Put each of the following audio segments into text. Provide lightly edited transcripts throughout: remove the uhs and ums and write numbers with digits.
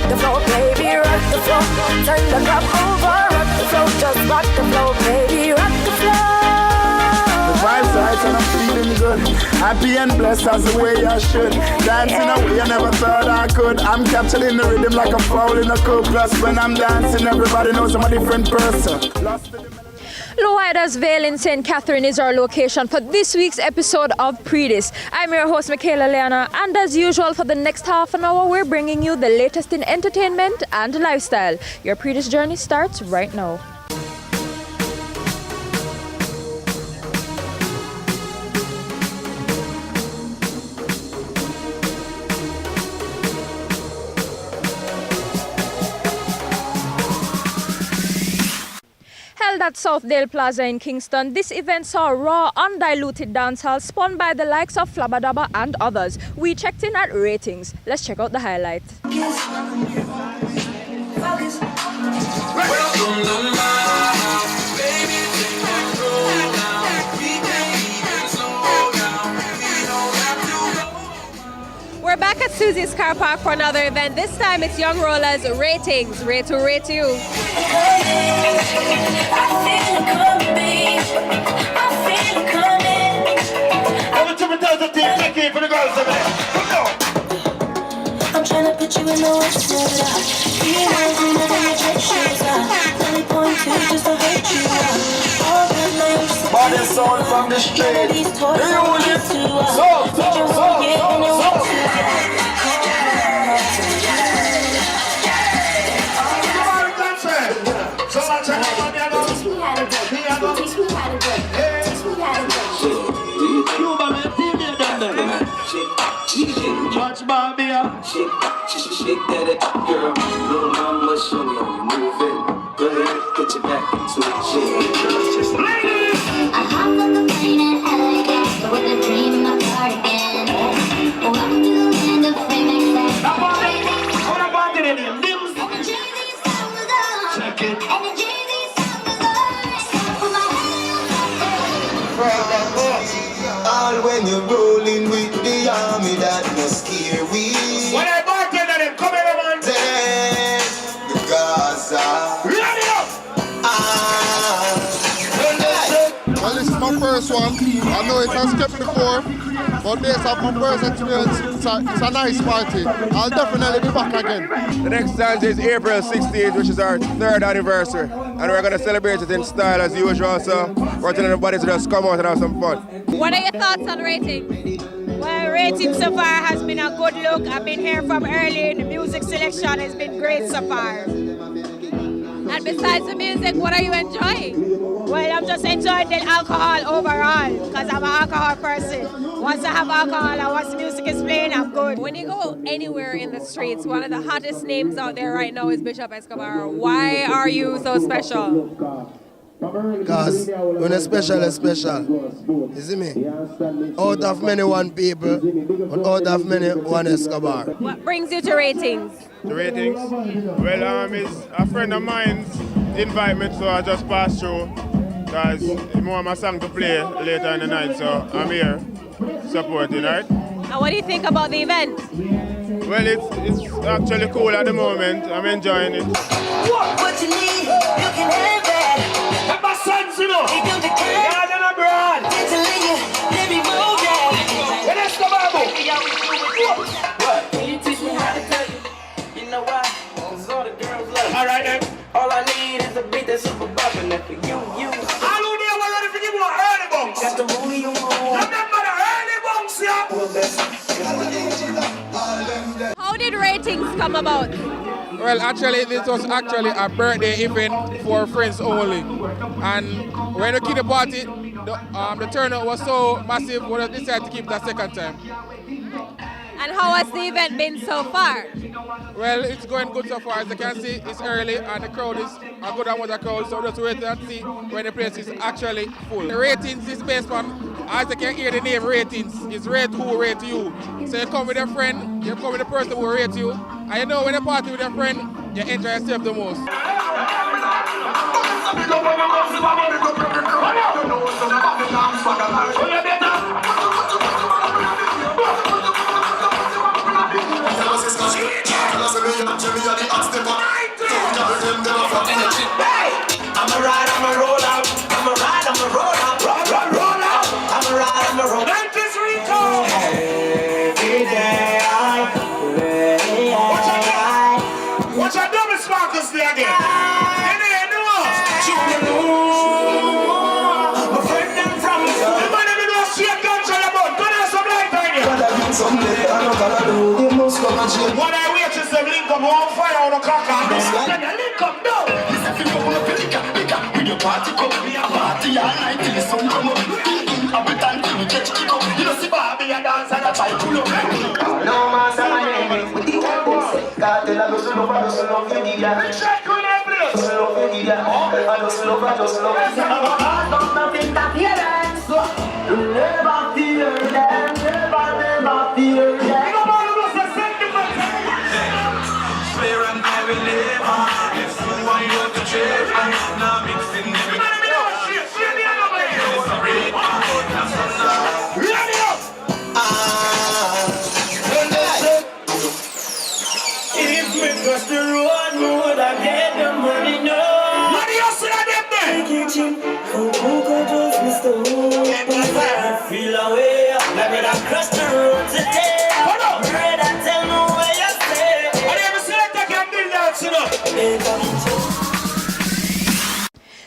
the flow, baby, rock the flow. Turn the club over, rock the flow, just rock the flow, baby, rock the flow. The vibes right and I'm feeling good. Happy and blessed as the way I should. Dancing a way I never thought I could. I'm capturing the rhythm like a foul in a cup. Plus when I'm dancing, everybody knows I'm a different person. Loida's Vale in St. Catherine is our location for this week's episode of Pree Dis. I'm your host, Michaela Leana, and as usual, for the next half an hour, we're bringing you the latest in entertainment and lifestyle. Your Pree Dis journey starts right now. Held at Southdale Plaza in Kingston, this event saw a raw, undiluted dancehall spun by the likes of Flabba Dabba and others. We checked in at ratings. Let's check out the highlights. We're back at Susie's Car Park for another event. This time it's Young Rollers Ratings. Rate to rate you. I'm trying to put you in the worst mood. Body sound from the street. Watch Barbie up. Shake that girl. Little mama, show me how you move it. Go ahead, get your back into it. I hopped on the plane in LA with a dream in my cardigan. Welcome to the land of fame and sex. Check it. All when you're rolling with the army that must scare we. When I bartender them, come here, man. The Gaza. Ready up! Well, this is my first one. I know it has kept before, but based off my first experience, it's a nice party. I'll definitely be back again. The next dance is April 16th, which is our 3rd anniversary. And we're going to celebrate it in style as usual, so we're telling everybody to just come out and have some fun. What are your thoughts on rating? Well, rating so far has been a good look. I've been here from early. The music selection has been great so far. And besides the music, what are you enjoying? Well, I'm just enjoying the alcohol overall because I'm an alcohol person. Once I have alcohol and once the music is playing, I'm good. When you go anywhere in the streets, one of the hottest names out there right now is Bishop Escobar. Why are you so special? Because when it's special, it's special. You see me? Out of many one people, but out of many one Escobar. What brings you to ratings? The ratings? Well, it's a friend of mine invited me, so I just passed through. Because he want my song to play later in the night, so I'm here supporting, right? And what do you think about the event? Well, it's actually cool at the moment. I'm enjoying it. What you need, you can have that. That's my sons, you know. If you the king, God and abroad. get to leave you, let me move that. When it's the Bible. What? Can you teach me how to tell you? You know why? Cause all the girls love you. All right, then. All I need is a beat that's super bumpin'. And for you. All who there were ready to give you an early bounce. Got the moody you want. Remember the early bounce, yeah? How did ratings come about? Well, actually, this was actually a birthday event for friends only. And when we kicked the party, the turnout was so massive, we decided to keep that second time. And how has the event been so far? Well, it's going good so far. As you can see, it's early and the crowd is a good amount of crowd, so just wait and see when the place is actually full. The ratings is based on, as you can hear the name, ratings. It's rate who rate you. So you come with a friend, you come with the person who rate you, and you know when you party with your friend, you enjoy yourself the most. You must come and chill. What I wait is them link up on fire on the clock and this like a link up now. This if you go up with your party cup, me a party all night till the sun come up. Every time you get kick up, you know see Barbie a dance and a try pull up. No master my name with the one cartel a just love you need ya. Big shot to that place. Just love you need ya. I just love don't nothing that hear them. So you never fear them, never fear them. Swear and I will never. If someone you to trade, I'm not mixing them. If we cross the road, we would have get the money, no. Money else in them there. Kitchen, I feel away. Let me not cross the road today. Hold on. Brother, tell me where you stay. I never said that can build that, you know.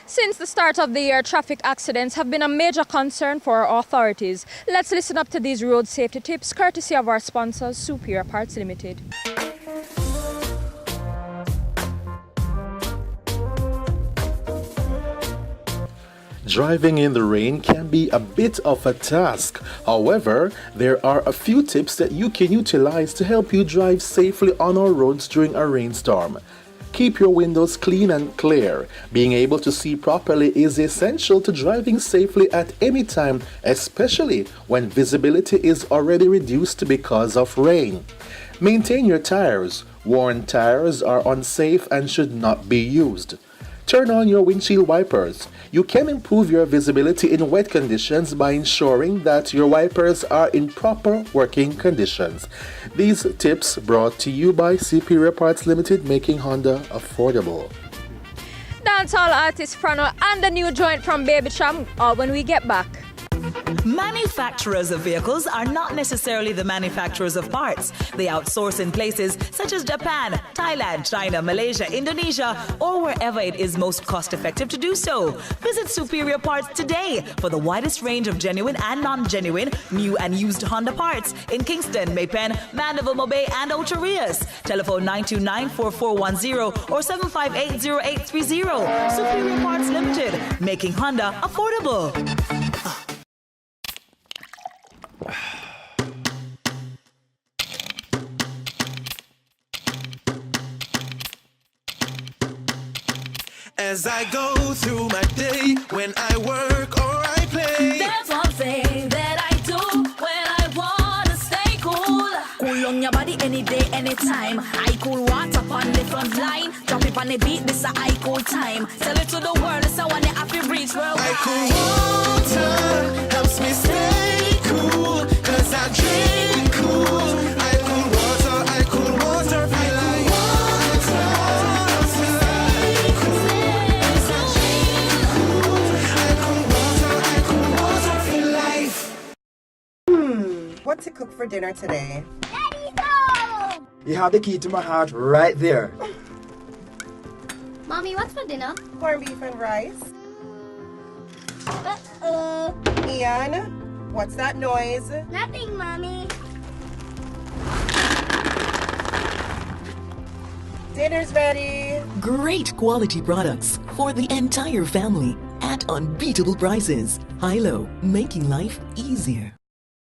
Since the start of the year, traffic accidents have been a major concern for our authorities. Let's listen up to these road safety tips, courtesy of our sponsors, Superior Parts Limited. Driving in the rain can be a bit of a task. However, there are a few tips that you can utilize to help you drive safely on our roads during a rainstorm. Keep your windows clean and clear. Being able to see properly is essential to driving safely at any time, especially when visibility is already reduced because of rain. Maintain your tires. Worn tires are unsafe and should not be used. Turn on your windshield wipers. You can improve your visibility in wet conditions by ensuring that your wipers are in proper working conditions. These tips brought to you by Superior Parts Limited, making Honda affordable. Dancehall artist Frano and the new joint from Baby Cham when we get back. Manufacturers of vehicles are not necessarily the manufacturers of parts. They outsource in places such as Japan, Thailand, China, Malaysia, Indonesia, or wherever it is most cost-effective to do so. Visit Superior Parts today for the widest range of genuine and non-genuine, new and used Honda parts in Kingston, Maypen, Mandeville, Mobay, and Ocho Rios. Telephone 929-4410 or 758-0830. Superior Parts Limited, making Honda affordable. As I go through my day, when I work or I play, there's one thing that I do when I wanna stay cool. Cool on your body any day, anytime. I cool water on the front line. Drop it on the beat, this a I cool time. Tell it to the world, it's a one that I feel reach worldwide. I cool water helps me stay cool, cause I drink cool. I cool water, feel like water helps me stay cool, cause I drink cool. I cool water, feel life. What to cook for dinner today? Daddy's home! You have the key to my heart right there. Mommy, what's for dinner? Corned beef and rice. Uh-oh. Ian, what's that noise? Nothing, Mommy. Dinner's ready. Great quality products for the entire family at unbeatable prices. Hilo, making life easier.